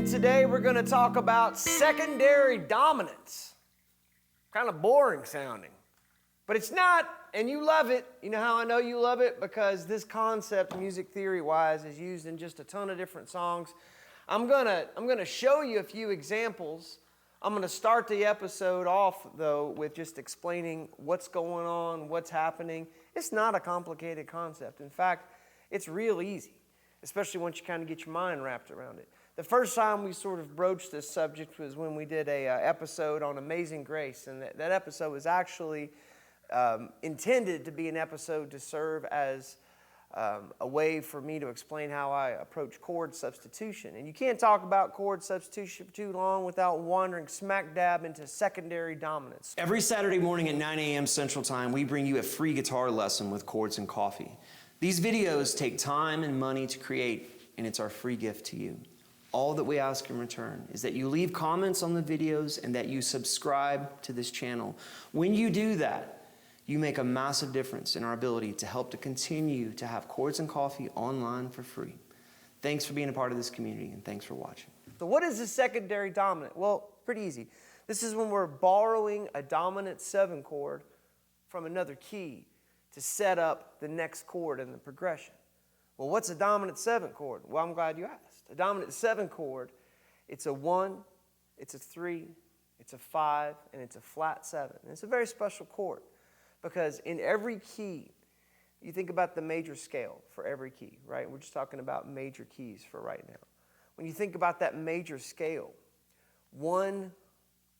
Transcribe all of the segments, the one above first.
and today we're going to talk about secondary dominance. Kind of boring sounding, but it's not, and you love it. You know how I know you love it? Because this concept, music theory-wise, is used in just a ton of different songs. I'm gonna show you a few examples. I'm going to start the episode off, though, with just explaining what's going on, what's happening. It's not a complicated concept. In fact, it's real easy, especially once you kind of get your mind wrapped around it. The first time we sort of broached this subject was when we did a episode on Amazing Grace, and that episode was actually intended to be an episode to serve as a way for me to explain how I approach chord substitution. And you can't talk about chord substitution for too long without wandering smack dab into secondary dominance. Every Saturday morning at 9 a.m. Central Time, we bring you a free guitar lesson with Chords and Coffee. These videos take time and money to create, and it's our free gift to you. All that we ask in return is that you leave comments on the videos and that you subscribe to this channel. When you do that, you make a massive difference in our ability to help to continue to have Chords and Coffee online for free. Thanks for being a part of this community, and thanks for watching. So what is a secondary dominant? Well, pretty easy. This is when we're borrowing a dominant 7 chord from another key to set up the next chord in the progression. Well, what's a dominant 7 chord? Well, I'm glad you asked. A dominant 7 chord, it's a 1, it's a 3, it's a 5, and it's a flat 7. And it's a very special chord. Because in every key, you think about the major scale for every key, right? We're just talking about major keys for right now. When you think about that major scale, 1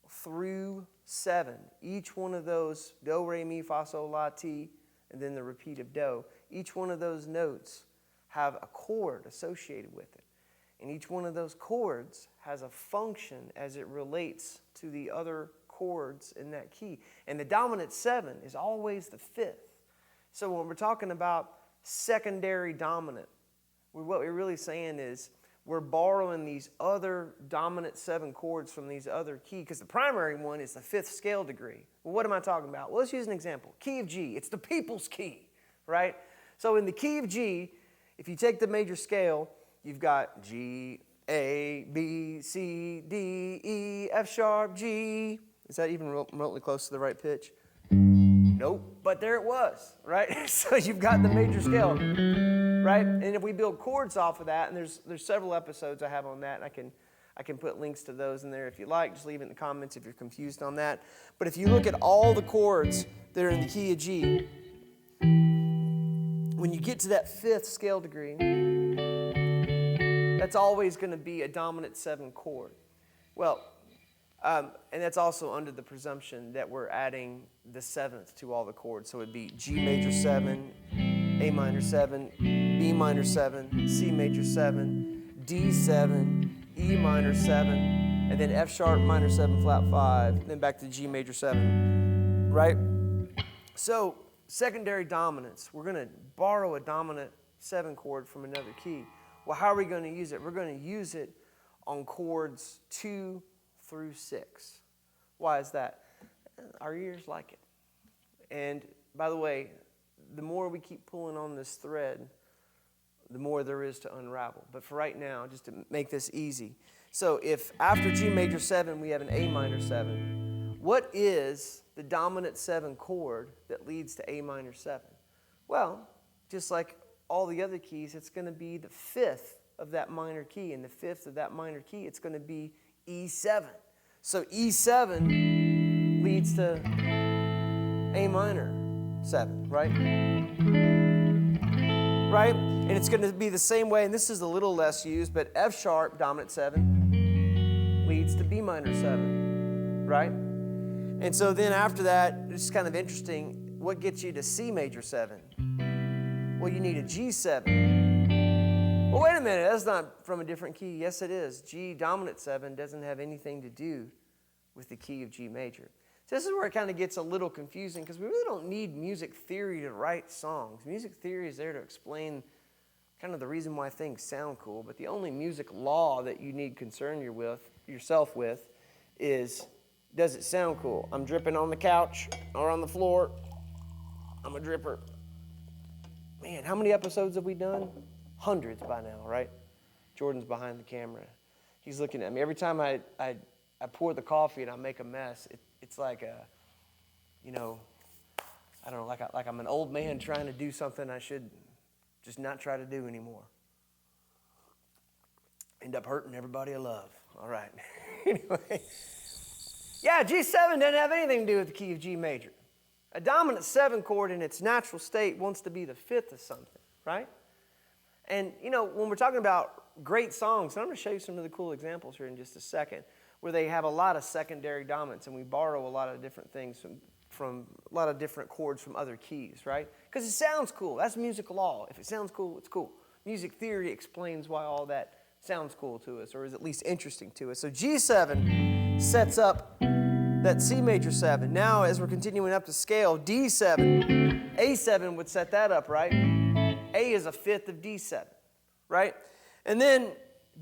through 7, each one of those, do, re, mi, fa, sol, la, ti, and then the repeat of do, each one of those notes have a chord associated with it. And each one of those chords has a function as it relates to the other chords in that key. And the dominant 7 is always the 5th. So when we're talking about secondary dominant, what we're really saying is we're borrowing these other dominant 7 chords from these other keys, because the primary one is the 5th scale degree. Well, what am I talking about? Well, let's use an example. Key of G. It's the people's key, right? So in the key of G, if you take the major scale, you've got G, A, B, C, D, E, F sharp, G. Is that even remotely close to the right pitch? Nope, but there it was, right? So you've got the major scale, right? And if we build chords off of that, and there's several episodes I have on that, and I can put links to those in there if you like. Just leave it in the comments if you're confused on that. But if you look at all the chords that are in the key of G, when you get to that 5th scale degree, that's always going to be a dominant 7 chord. Well, and that's also under the presumption that we're adding the 7th to all the chords. So it'd be G major 7, A minor 7, B minor 7, C major 7, D 7, E minor 7, and then F sharp minor 7 flat 5, then back to G major 7, right? So secondary dominance, we're going to borrow a dominant 7 chord from another key. Well, how are we going to use it? We're going to use it on chords 2 through 6. Why is that? Our ears like it. And by the way, the more we keep pulling on this thread, the more there is to unravel. But for right now, just to make this easy. So if after G major 7, we have an A minor 7, what is the dominant 7 chord that leads to A minor 7? Well, just like all the other keys, it's going to be the 5th of that minor key. And the 5th of that minor key, it's going to be E7. So E7 leads to A minor 7, right? Right? And it's going to be the same way, and this is a little less used, but F sharp, dominant 7, leads to B minor 7, right? And so then after that, it's kind of interesting, what gets you to C major 7? Well, you need a G7. Well, wait a minute, that's not from a different key. Yes, it is. G dominant 7 doesn't have anything to do with the key of G major. So this is where it kind of gets a little confusing, because we really don't need music theory to write songs. Music theory is there to explain kind of the reason why things sound cool, but the only music law that you need concern yourself with is, does it sound cool? I'm dripping on the couch or on the floor. I'm a dripper. Man, how many episodes have we done? Hundreds by now, right? Jordan's behind the camera. He's looking at me. Every time I pour the coffee and I make a mess, it's like a, I don't know, like I'm an old man trying to do something I should just not try to do anymore. End up hurting everybody I love. All right. Anyway. Yeah, G7 doesn't have anything to do with the key of G major. A dominant 7 chord in its natural state wants to be the 5th of something, right? And, when we're talking about great songs, and I'm going to show you some really cool examples here in just a second, where they have a lot of secondary dominants, and we borrow a lot of different things from a lot of different chords from other keys, right? Because it sounds cool. That's musical law. If it sounds cool, it's cool. Music theory explains why all that sounds cool to us, or is at least interesting to us. So G7 sets up that C major 7. Now, as we're continuing up the scale, D7, A7 would set that up, right? A is a 5th of D7, right? And then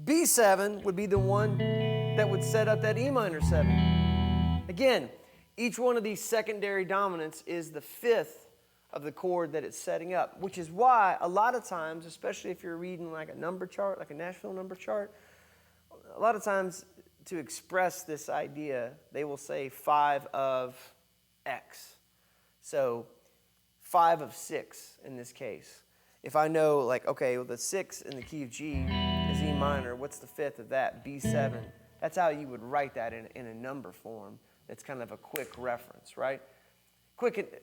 B7 would be the one that would set up that E minor 7. Again, each one of these secondary dominants is the 5th of the chord that it's setting up, which is why a lot of times, especially if you're reading like a number chart, like a Nashville number chart, a lot of times to express this idea, they will say 5 of X. So 5 of 6 in this case. If I know, like, okay, well, the 6 in the key of G is E minor, what's the 5th of that? B7. That's how you would write that in a number form. It's kind of a quick reference, right? Quick,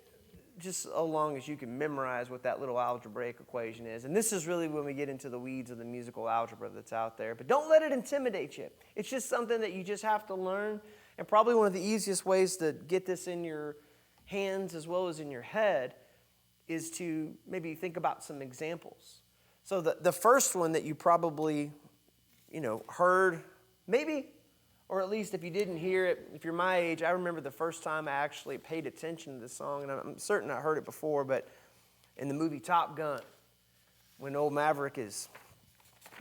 just so long as you can memorize what that little algebraic equation is. And this is really when we get into the weeds of the musical algebra that's out there. But don't let it intimidate you. It's just something that you just have to learn. And probably one of the easiest ways to get this in your hands as well as in your head is to maybe think about some examples. So the first one that you probably, heard, maybe, or at least if you didn't hear it, if you're my age, I remember the first time I actually paid attention to this song, and I'm certain I heard it before, but in the movie Top Gun, when old Maverick has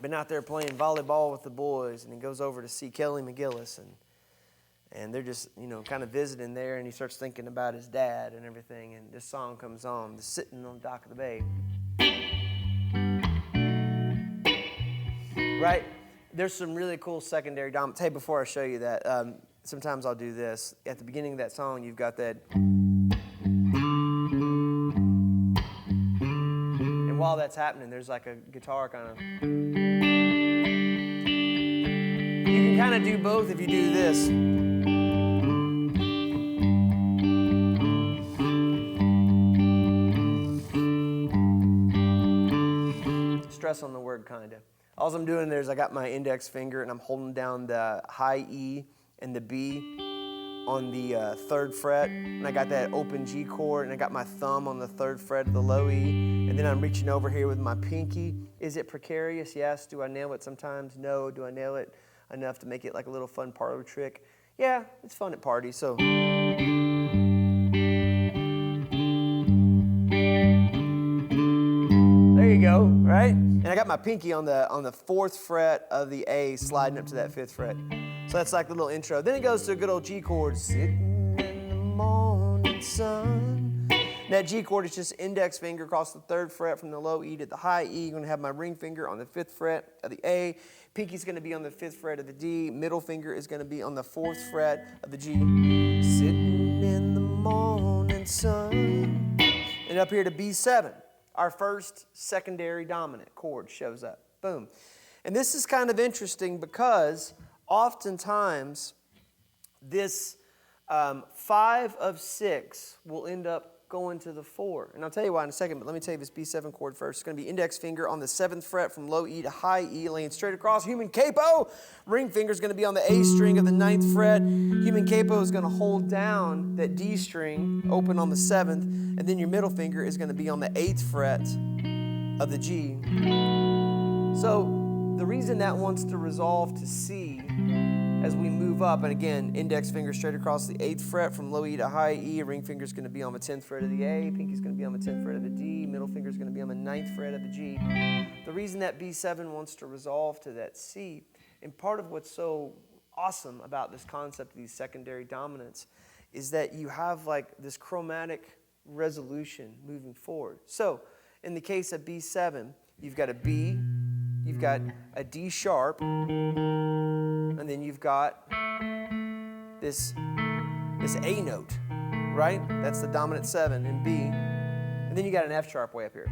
been out there playing volleyball with the boys, and he goes over to see Kelly McGillis, and they're just, kind of visiting there, and he starts thinking about his dad and everything, and this song comes on, Sittin on the dock of the bay. Right? There's some really cool secondary dominants. Hey, before I show you that, sometimes I'll do this. At the beginning of that song, you've got that. And while that's happening, there's like a guitar kind of. You can kind of do both if you do this. Stress on the word kind of. All I'm doing there is I got my index finger and I'm holding down the high E and the B on the 3rd fret. And I got that open G chord and I got my thumb on the 3rd fret of the low E. And then I'm reaching over here with my pinky. Is it precarious? Yes. Do I nail it sometimes? No. Do I nail it enough to make it like a little fun parlor trick? Yeah, it's fun at parties. So. There you go, right? And I got my pinky on the 4th fret of the A sliding up to that 5th fret. So that's like the little intro. Then it goes to a good old G chord. Sitting in the morning sun. And that G chord is just index finger across the 3rd fret from the low E to the high E. You're going to have my ring finger on the 5th fret of the A. Pinky's going to be on the 5th fret of the D. Middle finger is going to be on the 4th fret of the G. Sitting in the morning sun. And up here to B7. Our first secondary dominant chord shows up. Boom. And this is kind of interesting because oftentimes this 5 of 6 will end up going to the 4. And I'll tell you why in a second, but let me tell you this B7 chord first. It's going to be index finger on the 7th fret from low E to high E, laying straight across. Human capo. Ring finger is going to be on the A string of the 9th fret. Human capo is going to hold down that D string, open on the 7th, and then your middle finger is going to be on the 8th fret of the G. So the reason that wants to resolve to C as we move up, and again, index finger straight across the 8th fret from low E to high E, ring finger is going to be on the 10th fret of the A, pinky is going to be on the 10th fret of the D, middle finger is going to be on the 9th fret of the G. The reason that B7 wants to resolve to that C, and part of what's so awesome about this concept of these secondary dominants, is that you have like this chromatic resolution moving forward. So in the case of B7, you've got a B, you've got a D sharp, and then you've got this A note, right? That's the dominant 7 in B. And then you got an F sharp way up here.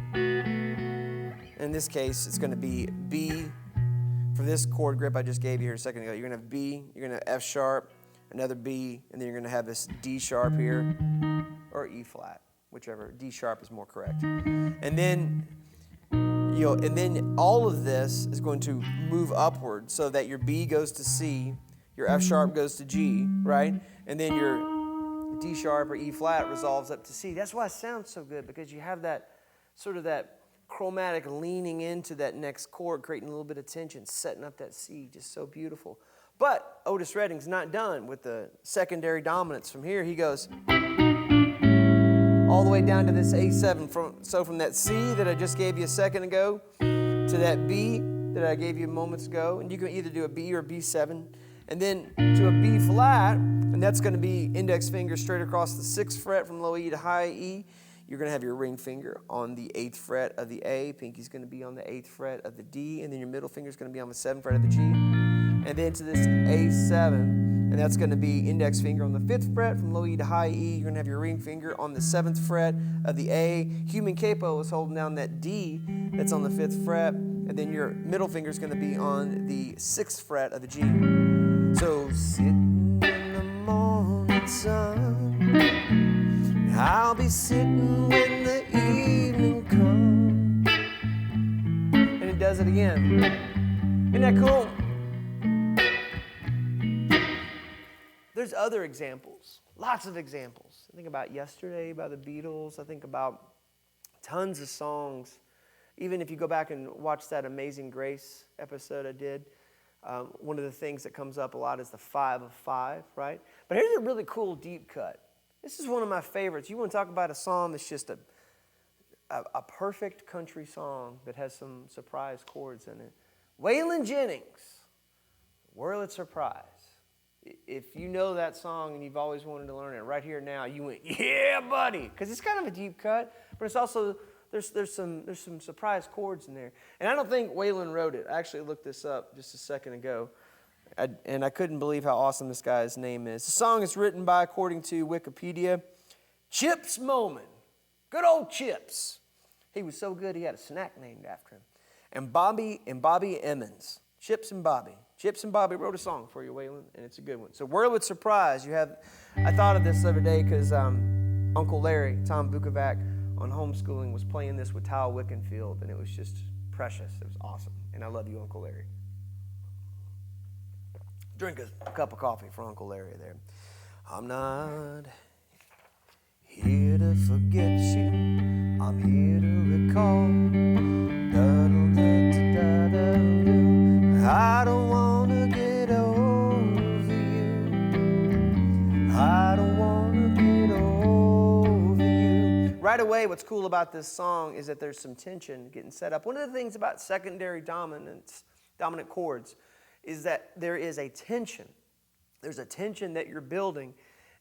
In this case, it's going to be B. For this chord grip I just gave you here a second ago, you're going to have B, you're going to have F sharp, another B, and then you're going to have this D sharp here, or E flat, whichever. D sharp is more correct. And then all of this is going to move upward so that your B goes to C, your F sharp goes to G, right? And then your D sharp or E flat resolves up to C. That's why it sounds so good, because you have that sort of that chromatic leaning into that next chord, creating a little bit of tension, setting up that C, just so beautiful. But Otis Redding's not done with the secondary dominants. From here, he goes all the way down to this A7. From that C that I just gave you a second ago to that B that I gave you moments ago, and you can either do a B or a B7, and then to a B flat, and that's going to be index finger straight across the 6th fret from low E to high E. You're going to have your ring finger on the 8th fret of the A, pinky's going to be on the 8th fret of the D, and then your middle finger's going to be on the 7th fret of the G. And then to this A7, and that's going to be index finger on the 5th fret from low E to high E. You're going to have your ring finger on the 7th fret of the A. Human capo is holding down that D that's on the 5th fret, and then your middle finger is going to be on the 6th fret of the G. So, sitting in the morning sun, I'll be sitting when the evening comes. And it does it again. Isn't that cool? There's other examples, lots of examples. I think about Yesterday by the Beatles. I think about tons of songs. Even if you go back and watch that Amazing Grace episode I did, one of the things that comes up a lot is the 5 of 5, right? But here's a really cool deep cut. This is one of my favorites. You want to talk about a song that's just a perfect country song that has some surprise chords in it. Waylon Jennings, Wurlitzer Prize. If you know that song and you've always wanted to learn it, right here now, you went, yeah, buddy, because it's kind of a deep cut, but it's also there's some surprise chords in there. And I don't think Waylon wrote it. I actually looked this up just a second ago. And I couldn't believe how awesome this guy's name is. The song is written by, according to Wikipedia, Chips Moman. Good old Chips. He was so good he had a snack named after him. And Bobby Emmons. Chips and Bobby. Chips and Bobby wrote a song for you, Waylon, and it's a good one. So Wurlitzer Prize, I thought of this the other day because Uncle Larry, Tom Bukovac, on homeschooling was playing this with Tal Wickenfield, and it was just precious. It was awesome. And I love you, Uncle Larry. Drink a cup of coffee for Uncle Larry there. I'm not here to forget you. I'm here to recall. I don't want to get over you. I don't want to get over you. Right away, what's cool about this song is that there's some tension getting set up. One of the things about secondary dominant chords is that there is a tension. There's a tension that you're building.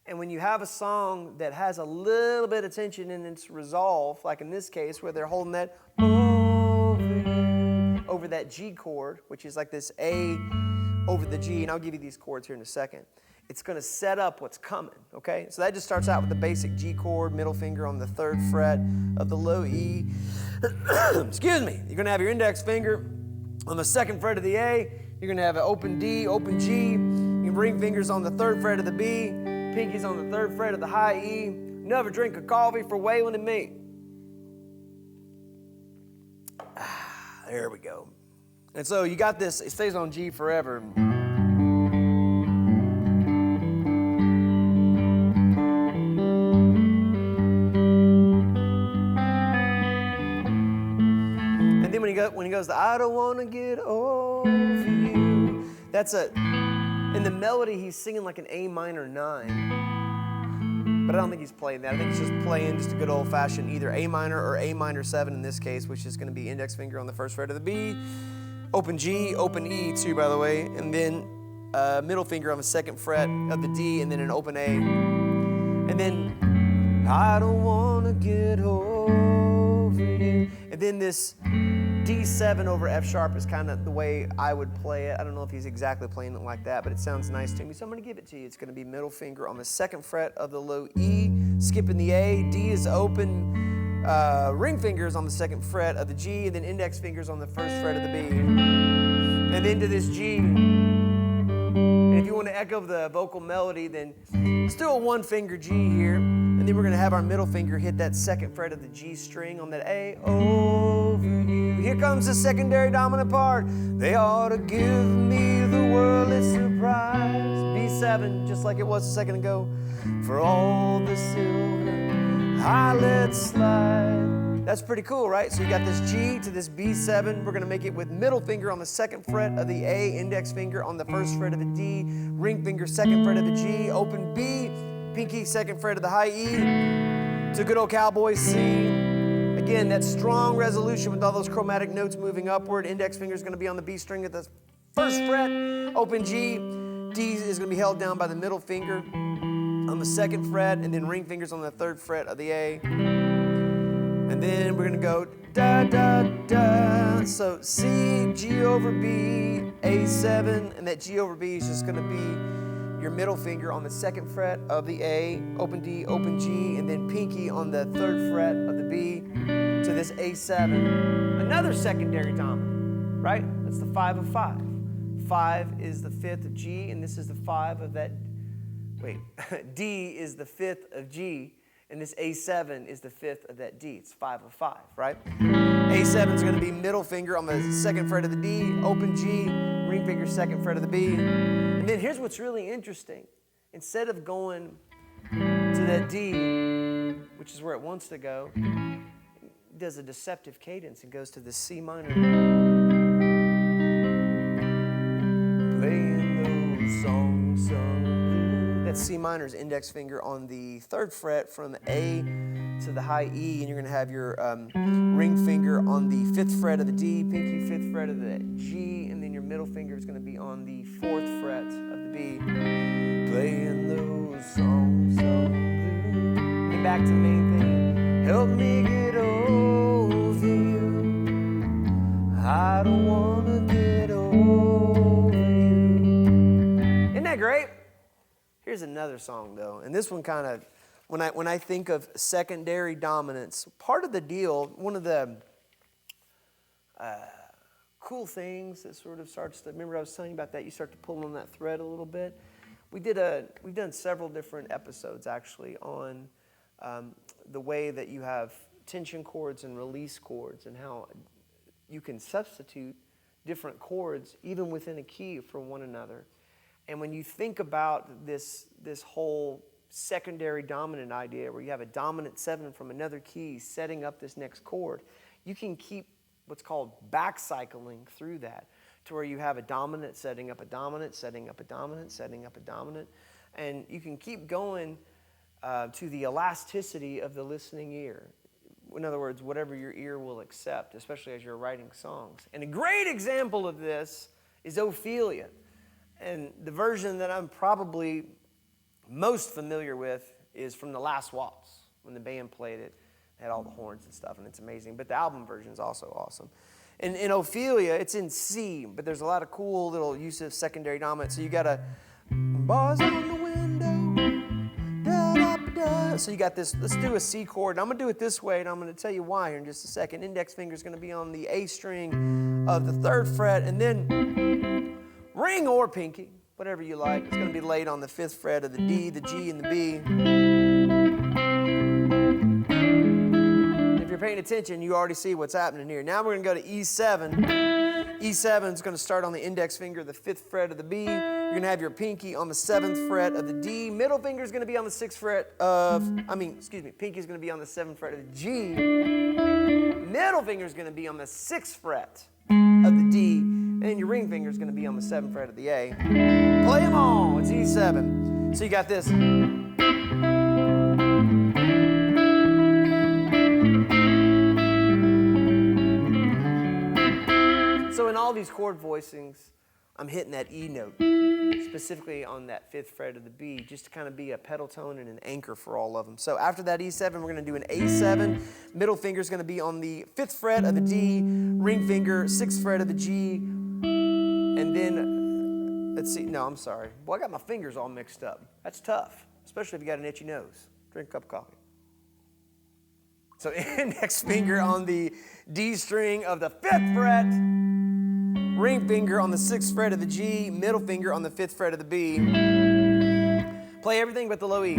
And when you have a song that has a little bit of tension in its resolve, like in this case where they're holding that over that G chord, which is like this A over the G, and I'll give you these chords here in a second. It's going to set up what's coming, okay? So that just starts out with the basic G chord, middle finger on the 3rd fret of the low E. Excuse me. You're going to have your index finger on the 2nd fret of the A. You're going to have an open D, open G. Your ring fingers on the 3rd fret of the B. Pinky's on the 3rd fret of the high E. Another drink of coffee for Waylon and me. There we go. And so you got this. It stays on G forever. And then when he goes to I don't want to get over you, that's in the melody he's singing like an A minor 9. But I don't think he's playing that. I think he's just playing just a good old-fashioned either A minor or A minor 7 in this case, which is going to be index finger on the 1st fret of the B, open G, open E too, by the way, and then middle finger on the 2nd fret of the D, and then an open A. And then, I don't want to get over you. And then this D7 over F sharp is kind of the way I would play it. I don't know if he's exactly playing it like that, but it sounds nice to me, so I'm going to give it to you. It's going to be middle finger on the 2nd fret of the low E, skipping the A. D is open, ring fingers on the 2nd fret of the G, and then index fingers on the 1st fret of the B. And then to this G. And if you want to echo the vocal melody, then still a 1-finger G here. And then we're going to have our middle finger hit that 2nd fret of the G string on that A over you. Here comes the secondary dominant part. They ought to give me the Wurlitzer Prize. B7, just like it was a second ago. For all the silver I let slide. That's pretty cool, right? So you got this G to this B7. We're going to make it with middle finger on the 2nd fret of the A, index finger on the 1st fret of the D, ring finger 2nd fret of the G, open B, pinky 2nd fret of the high E, to good old cowboy C. Again, that strong resolution with all those chromatic notes moving upward. Index finger is going to be on the B string at the 1st fret, open G. D is going to be held down by the middle finger on the 2nd fret, and then ring fingers on the 3rd fret of the A. And then we're going to go da, da, da. So C, G over B, A7, and that G over B is just going to be your middle finger on the 2nd fret of the A, open D, open G, and then pinky on the 3rd fret of the B to this A7. Another secondary dominant, right? That's the 5 of 5. 5 is the 5th of G, and this is the 5 of that, D is the 5th of G, and this A7 is the 5th of that D. It's 5 of 5, right? A7 is going to be middle finger on the 2nd fret of the D, open G, ring finger 2nd fret of the B. And then here's what's really interesting. Instead of going to that D, which is where it wants to go, it does a deceptive cadence and goes to the C minor. Playing those songs sung. That C minor is index finger on the 3rd fret from the A to the high E, and you're going to have your ring finger on the 5th fret of the D, pinky 5th fret of the G, and then your middle finger is going to be on the 4th fret of the B. Playing those songs sung blue. And back to the main thing. Help me get over you. I don't want to get over you. Isn't that great? Here's another song, though, and this one kind of, when I think of secondary dominance, part of the deal, one of the cool things that sort of starts to, remember I was telling you about that, you start to pull on that thread a little bit. We've done several different episodes, actually, on the way that you have tension chords and release chords and how you can substitute different chords, even within a key, for one another. And when you think about this whole secondary dominant idea where you have a dominant 7 from another key setting up this next chord, you can keep what's called back cycling through that to where you have a dominant setting up a dominant, setting up a dominant, setting up a dominant. And you can keep going to the elasticity of the listening ear. In other words, whatever your ear will accept, especially as you're writing songs. And a great example of this is Ophelia. And the version that I'm probably most familiar with is from the last waltz, when the band played it. They had all the horns and stuff, and it's amazing. But the album version is also awesome. And in Ophelia, it's in C, but there's a lot of cool little use of secondary dominant. So you got a bars on the window, da-da-da. So you got this, let's do a C chord. And I'm going to do it this way, and I'm going to tell you why here in just a second. Index finger is going to be on the A string of the 3rd fret, and then ring or pinky, whatever you like. It's going to be laid on the 5th fret of the D, the G, and the B. If you're paying attention, you already see what's happening here. Now we're going to go to E7. E7 is going to start on the index finger, the 5th fret of the B. You're going to have your pinky on the 7th fret of the D. Middle finger is going to be on the 6th fret of, pinky is going to be on the 7th fret of the G. Middle finger is going to be on the 6th fret of the D. And then your ring finger is going to be on the 7th fret of the A. Play them all. It's E7. So you got this. So in all these chord voicings, I'm hitting that E note, specifically on that 5th fret of the B, just to kind of be a pedal tone and an anchor for all of them. So after that E7, we're going to do an A7, middle finger is going to be on the 5th fret of the D, ring finger, 6th fret of the G, and then, let's see, no, I'm sorry. Boy, I got my fingers all mixed up. That's tough, especially if you got an itchy nose. Drink a cup of coffee. So index finger on the D string of the 5th fret, ring finger on the 6th fret of the G, middle finger on the 5th fret of the B. Play everything but the low E.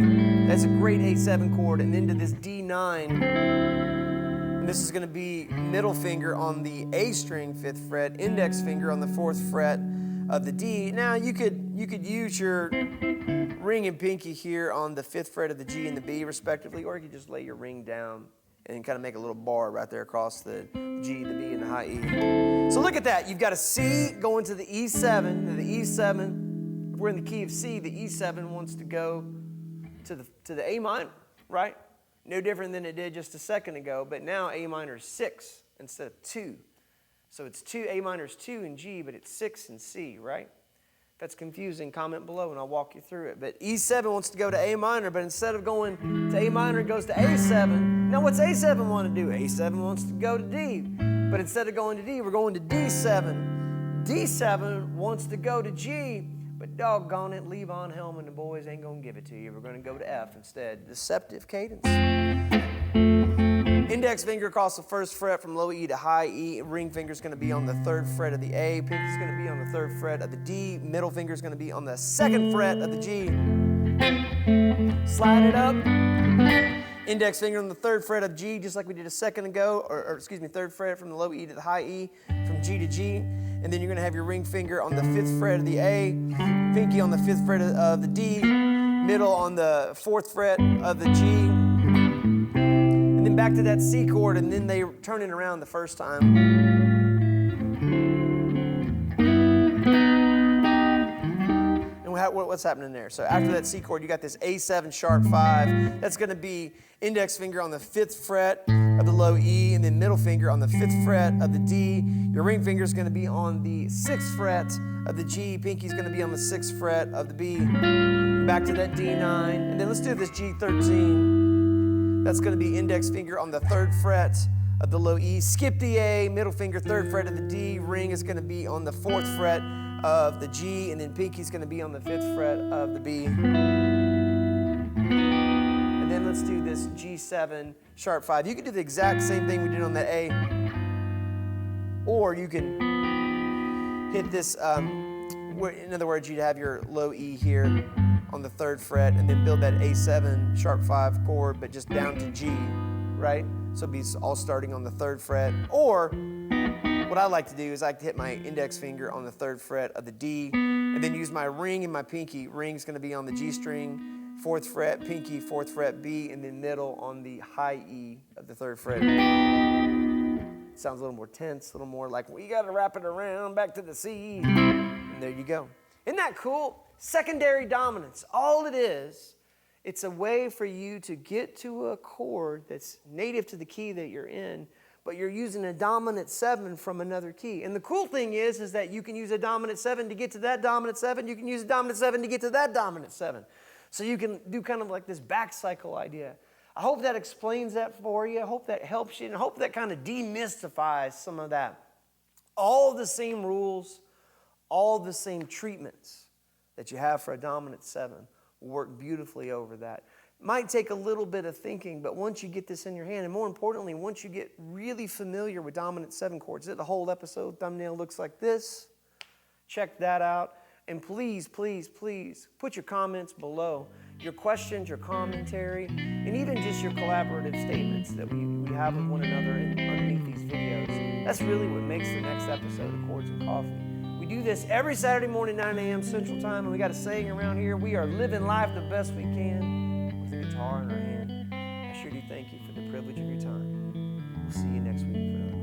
That's a great A7 chord, and into this D9. And this is going to be middle finger on the A string, 5th fret, index finger on the 4th fret of the D. Now you could use your ring and pinky here on the 5th fret of the G and the B respectively, or you could just lay your ring down and kind of make a little bar right there across the G, the B, and the high E. So look at that. You've got a C going to the E7, and the E7, if we're in the key of C, the E7 wants to go to the A minor, right? No different than it did just a second ago, but now A minor is 6 instead of 2. So it's 2, A minor is 2 in G, but it's 6 in C, right? If that's confusing, comment below and I'll walk you through it. But E7 wants to go to A minor, but instead of going to A minor, it goes to A7. Now what's A7 want to do? A7 wants to go to D. But instead of going to D, we're going to D7. D7 wants to go to G, but doggone it, Levon Helm and the boys ain't going to give it to you. We're going to go to F instead. Deceptive cadence. Index finger across the 1st fret from low E to high E. Ring finger is going to be on the 3rd fret of the A. Pinky is going to be on the 3rd fret of the D. Middle finger is going to be on the 2nd fret of the G. Slide it up. Index finger on the 3rd fret of G, just like we did a second ago, or excuse me, 3rd fret from the low E to the high E, from G to G. And then you're going to have your ring finger on the 5th fret of the A, pinky on the 5th fret of the D, middle on the 4th fret of the G. And then back to that C chord, and then they turn it around the first time. And what's happening there? So after that C chord, you got this A7 sharp 5. That's going to be index finger on the 5th fret of the low E, and then middle finger on the 5th fret of the D. Your ring finger is going to be on the 6th fret of the G. Pinky is going to be on the 6th fret of the B. Back to that D9, and then let's do this G13. That's going to be index finger on the 3rd fret of the low E. Skip the A, middle finger, 3rd fret of the D. Ring is going to be on the 4th fret of the G, and then pinky is going to be on the 5th fret of the B. And then let's do this G7 sharp 5. You can do the exact same thing we did on the A, or you can hit this, in other words, you'd have your low E here on the 3rd fret, and then build that A7 sharp 5 chord, but just down to G, right? So it'll be all starting on the 3rd fret. Or what I like to do is I like to hit my index finger on the 3rd fret of the D, and then use my ring and my pinky. Ring's going to be on the G string, 4th fret, pinky, 4th fret, B, and then middle on the high E of the 3rd fret. Sounds a little more tense, a little more like, well, you got to wrap it around back to the C. And there you go. Isn't that cool? Secondary dominance. All it is, it's a way for you to get to a chord that's native to the key that you're in, but you're using a dominant 7 from another key. And the cool thing is that you can use a dominant 7 to get to that dominant 7. You can use a dominant 7 to get to that dominant 7. So you can do kind of like this back cycle idea. I hope that explains that for you. I hope that helps you, and I hope that kind of demystifies some of that. All the same rules, all the same treatments that you have for a dominant 7 will work beautifully over that. Might take a little bit of thinking, but once you get this in your hand, and more importantly, once you get really familiar with dominant 7 chords, the whole episode thumbnail looks like this. Check that out. And please, please, please put your comments below. Your questions, your commentary, and even just your collaborative statements that we have with one another underneath these videos. That's really what makes the next episode of Chords and Coffee. We do this every Saturday morning, 9 a.m. Central Time, and we got a saying around here, we are living life the best we can with a guitar in our hand. I sure do thank you for the privilege of your time. We'll see you next week for another.